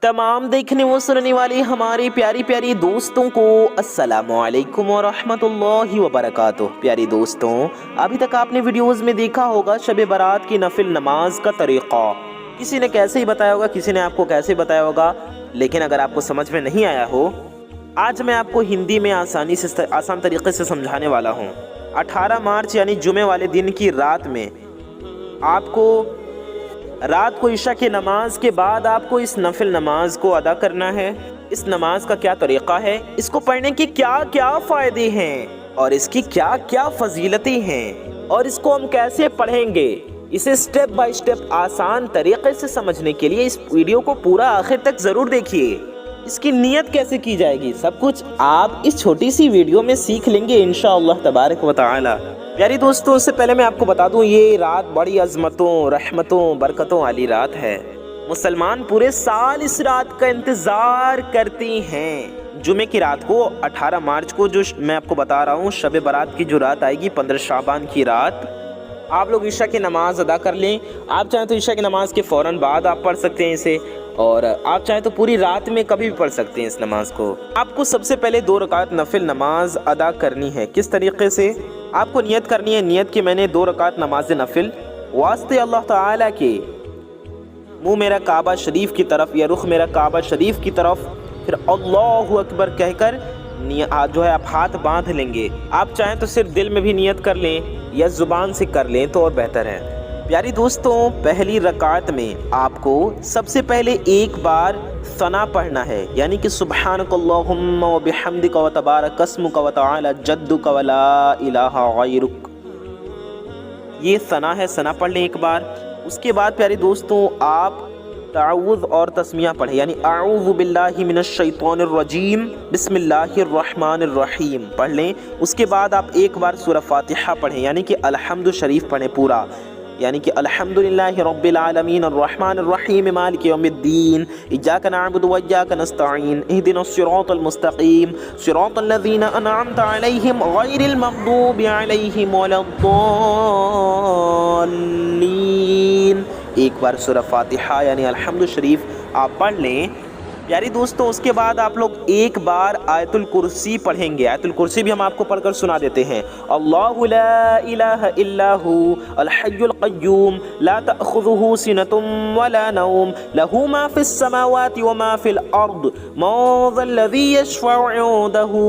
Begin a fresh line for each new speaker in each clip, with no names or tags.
तमाम देखने व सुनने वाले हमारे प्यारी प्यारी दोस्तों को अस्सलामु अलैकुम व रहमतुल्लाहि व बरकातुहू। प्यारी दोस्तों, अभी तक आपने वीडियोस में देखा होगा शब बारात की नफिल नमाज का तरीक़ा। किसी ने कैसे ही बताया होगा, किसी ने आपको कैसे बताया होगा, लेकिन अगर आपको समझ में नहीं आया हो, आज मैं आपको हिंदी में आसान तरीक़े से समझाने वाला हूँ। 18 मार्च यानी जुमे वाले दिन की रात में आपको रात को इशा की नमाज के बाद आपको इस नफिल नमाज को अदा करना है। इस नमाज का क्या तरीक़ा है, इसको पढ़ने के क्या क्या फ़ायदे हैं और इसकी क्या क्या फजीलतें हैं और इसको हम कैसे पढ़ेंगे, इसे स्टेप बाय स्टेप आसान तरीक़े से समझने के लिए इस वीडियो को पूरा आखिर तक ज़रूर देखिए। इसकी नियत कैसे की जाएगी, सब कुछ आप इस छोटी सी वीडियो में सीख लेंगे इंशाअल्लाह तबारक व तआला। प्यारी दोस्तों, उससे पहले मैं आपको बता दूं, ये रात बड़ी अज़मतों, रहमतों, बरकतों वाली रात है। मुसलमान पूरे साल इस रात का इंतज़ार करते हैं। जुमे की रात को 18 मार्च को जो मैं आपको बता रहा हूँ, शब बारात की जो रात आएगी, 15 शाबान की रात, आप लोग इशा की नमाज़ अदा कर लें। आप चाहें तो इशा की नमाज़ के फ़ौरन बाद आप पढ़ सकते हैं इसे, और आप चाहें तो पूरी रात में कभी भी पढ़ सकते हैं इस नमाज को। आपको सबसे पहले 2 रकात नफिल नमाज अदा करनी है। किस तरीके से आपको नियत करनी है? नियत कि मैंने 2 रकात नमाज नफिल वास्ते अल्लाह ताला के, मुँह मेरा काबा शरीफ की तरफ या रुख मेरा काबा शरीफ की तरफ, फिर अल्लाहु अकबर कहकर जो है आप हाथ बांध लेंगे। आप चाहें तो सिर्फ दिल में भी नियत कर लें या ज़ुबान से कर लें तो और बेहतर है। प्यारी दोस्तों, पहली रकात में आपको सबसे पहले एक बार सना पढ़ना है, यानी कि सुब्हानकल्लाहुम्मा व बिहम्दिका व तबारक अस्मुका व तआला जद्दुका व ला इलाहा गैरुक। ये सना है, सना पढ़ लें एक बार। उसके बाद प्यारे दोस्तों, आप ताऊज़ और तस्मिया पढ़ें, यानी आऊज़ु बिल्लाहि मिनश शैतानिर रजीम बिस्मिल्लाहिर रहमानिर रहीम पढ़ लें। उसके बाद आप एक बार सूरह फातिहा पढ़ें, यानी कि अलहम्दु शरीफ पढ़ें पूरा, यानी कि अल्हम्दुलिल्लाहि रब्बिल आलमीन अर्रहमानिर रहीम मालिकि यौमिद्दीन इय्याका नअबुदु व इय्याका नस्तईन इहदिनस सिरातल मुस्तकीम सिरातल लज़ीना अनअमता अलैहिम गैरिल मग़दूबि अलैहिम वलद्दाल्लीन। एक बार सूरह फातिहा यानी अल्हम्दु शरीफ आप पढ़ लें। प्यारी दोस्तों, उसके बाद आप लोग एक बार आयतुल कुर्सी पढ़ेंगे। आयतुल कुर्सी भी हम आपको पढ़कर सुना देते हैं। अल्लाहु ला इलाहा इल्ला हु अल हय्युल क़य्यूम ला तअख़ुज़ुहु सिनतुम वला नौम लहु मा फ़िस समावाति व मा फ़िल अर्द मन ज़ल्लज़ी यशफ़अउ इंदहु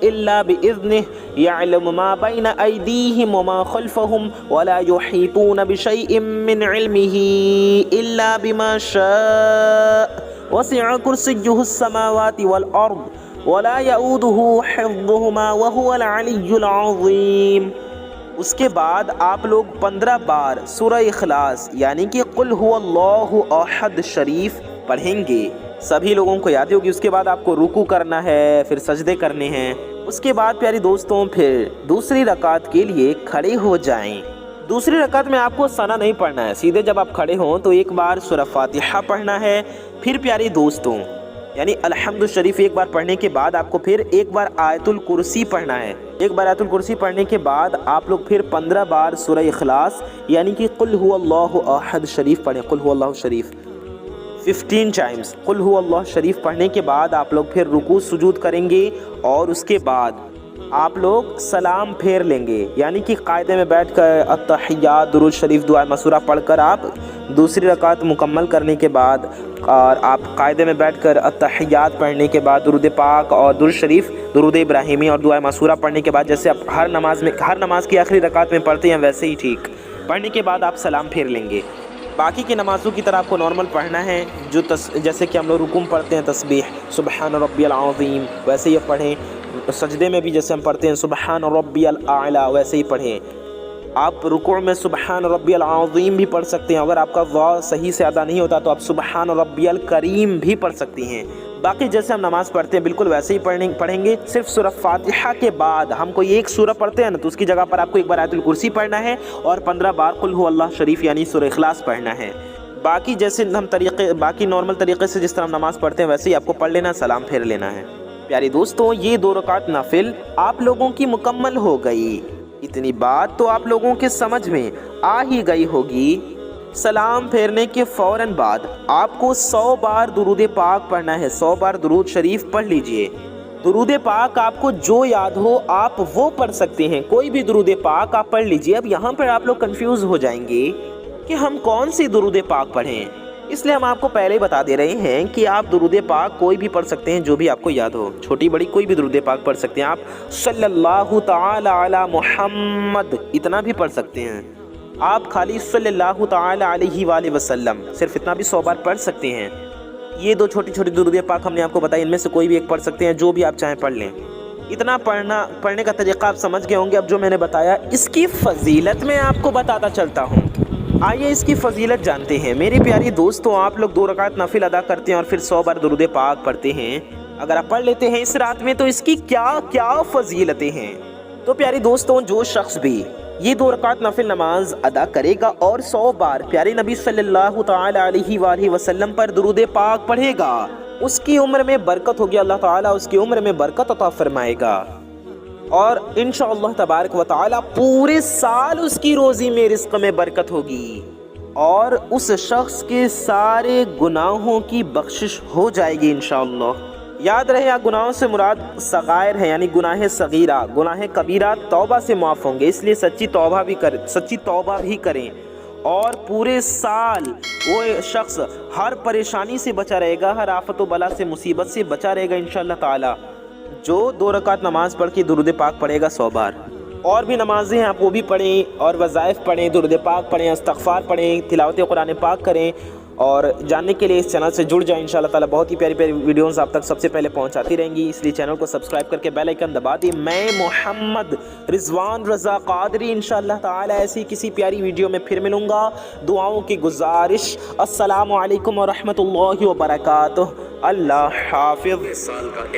इल्ला बिइज़्निहि यअलमु मा बैना अयदीहिम व मा ख़ल्फ़हुम वला युहीतूना बिशैइन मिन इल्मिही इल्ला बिमा शाअ वसिअ कुर्सियुहुस समावाति वल अर्द वला यऊदुहु हिफ्ज़ुहुमा व हुवल अलिय्युल अज़ीम। उसके बाद आप लोग 15 बार सूरह इखलास यानी कि कुल हुवल्लाहु अहद शरीफ पढ़ेंगे। सभी लोगों को याद होगी। उसके बाद आपको रुकू करना है, फिर सजदे करने हैं। उसके बाद प्यारी दोस्तों, फिर दूसरी रकात के लिए खड़े हो जाएं। दूसरी रकात में आपको सना नहीं पढ़ना है, सीधे जब आप खड़े हों तो एक बार सूरह फातिहा पढ़ना है। फिर प्यारे दोस्तों, यानी अल्हम्दु शरीफ एक बार पढ़ने के बाद आपको फिर एक बार आयतुल कुर्सी पढ़ना है। एक बार आयतुल कुर्सी पढ़ने के बाद आप लोग फिर 15 बार सूरह इखलास यानी कि कुल हुवल्लाहु अहद शरीफ पढ़ें। कुल हुवल्लाहु शरीफ 15 टाइम्स कुल हुवल्लाहु शरीफ पढ़ने के बाद आप लोग फिर रुकू सुजूद करेंगे और उसके बाद आप लोग सलाम फेर लेंगे, यानी कि कायदे में बैठकर अत्तहियात दुरूद शरीफ दुआ मसूरा पढ़कर आप दूसरी रकात मुकम्मल करने के बाद, और आप कायदे में बैठकर अत्तहियात पढ़ने के बाद दुरूद पाक और दुरूद शरीफ दुरूद इब्राहिमी और दुआ मसूरा पढ़ने के बाद, जैसे आप हर नमाज की आखिरी रकात में पढ़ते हैं वैसे ही ठीक पढ़ने के बाद आप सलाम फेर लेंगे। बाकी की नमाज़ों की तरह आपको नॉर्मल पढ़ना है, जो जैसे कि हम लोग रुकुम पढ़ते हैं तस्बीह सुबहान रब्बियल अज़ीम, वैसे ही पढ़ें। सजदे में भी जैसे हम पढ़ते हैं सुबहान रब्बियल आला, वैसे ही पढ़ें। आप रुकू में सुबहान रब्बियल अज़ीम भी पढ़ सकते हैं। अगर आपका वाव सही से अदा नहीं होता तो आप सुबहान रब्बियल करीम भी पढ़ सकती हैं। बाकी जैसे हम नमाज़ पढ़ते हैं बिल्कुल वैसे ही पढ़ेंगे। सिर्फ सूरह फातिहा के बाद हम कोई एक सूरह पढ़ते हैं ना, तो उसकी जगह पर आपको एक बार आयतुल कुर्सी पढ़ना है और 15 बार कुल हुवल्लाहु शरीफ यानी सूरह इखलास पढ़ना है। बाकी जैसे बाकी नॉर्मल तरीके से जिस तरह हम नमाज़ पढ़ते हैं वैसे ही आपको पढ़ लेना, सलाम फेर लेना है। प्यारी दोस्तों, ये 2 रकात नफिल आप लोगों की मुकम्मल हो गई। इतनी बात तो आप लोगों के समझ में आ ही गई होगी। سلام پھیرنے کے فوراً بعد آپ کو 100 بار درود پاک پڑھنا ہے، 100 بار درود شریف پڑھ لیجئے۔ درود پاک آپ کو جو یاد ہو آپ وہ پڑھ سکتے ہیں، کوئی بھی درود پاک آپ پڑھ لیجئے۔ اب یہاں پر آپ لوگ کنفیوز ہو جائیں گے کہ ہم کون سی درود پاک پڑھیں، اس لیے ہم آپ کو پہلے ہی بتا دے رہے ہیں کہ آپ درود پاک کوئی بھی پڑھ سکتے ہیں جو بھی آپ کو یاد ہو، چھوٹی بڑی کوئی بھی درود پاک پڑھ سکتے ہیں۔ آپ صلی اللہ تعالی علی محمد اتنا بھی پڑھ سکتے ہیں، آپ خالی صلی اللہ تعالی علیہ وآلہ وسلم صرف اتنا بھی 100 بار پڑھ سکتے ہیں۔ یہ دو چھوٹی چھوٹی درود پاک ہم نے آپ کو بتائی، ان میں سے کوئی بھی ایک پڑھ سکتے ہیں، جو بھی آپ چاہیں پڑھ لیں۔ اتنا پڑھنے کا طریقہ آپ سمجھ گئے ہوں گے۔ اب جو میں نے بتایا اس کی فضیلت میں آپ کو بتاتا چلتا ہوں، آئیے اس کی فضیلت جانتے ہیں۔ میرے پیاری دوستوں، آپ لوگ 2 رکعت نفل ادا کرتے ہیں اور پھر 100 بار درود پاک پڑھتے ہیں، اگر آپ پڑھ لیتے ہیں اس رات میں تو اس کی کیا کیا فضیلتیں ہیں۔ تو پیاری دوستوں، جو شخص بھی یہ 2 رکعت نفل نماز ادا کرے گا اور 100 بار پیارے نبی صلی اللہ تعالی علیہ وآلہ وسلم پر درود پاک پڑھے گا، اس کی عمر میں برکت ہوگی، اللہ تعالیٰ اس کی عمر میں برکت عطا فرمائے گا، اور انشاءاللہ تبارک و تعالی پورے سال اس کی روزی میں رزق میں برکت ہوگی، اور اس شخص کے سارے گناہوں کی بخشش ہو جائے گی انشاءاللہ۔ یاد رہے، گناہوں سے مراد صغائر ہے، یعنی گناہ صغیرہ، گناہ کبیرہ توبہ سے معاف ہوں گے، اس لیے سچی توبہ بھی کریں، اور پورے سال وہ شخص ہر پریشانی سے بچا رہے گا، ہر آفت و بلا سے مصیبت سے بچا رہے گا انشاءاللہ تعالی، جو 2 رکعت نماز پڑھ کے درود پاک پڑھے گا 100 بار۔ اور بھی نمازیں ہیں آپ وہ بھی پڑھیں، اور وظائف پڑھیں، درود پاک پڑھیں، استغفار پڑھیں، تلاوت قرآن پاک کریں، اور جاننے کے لیے اس چینل سے جڑ جائیں انشاءاللہ تعالی۔ بہت ہی پیاری پیاری ویڈیوز آپ تک سب سے پہلے پہنچاتی رہیں گی، اس لیے چینل کو سبسکرائب کر کے بیل آئیکن دبا دیں۔ میں محمد رضوان رضا قادری انشاءاللہ تعالی ایسی کسی پیاری ویڈیو میں پھر ملوں گا۔ دعاؤں کی گزارش، السلام علیکم ورحمۃ اللہ وبرکاتہ، اللہ حافظ۔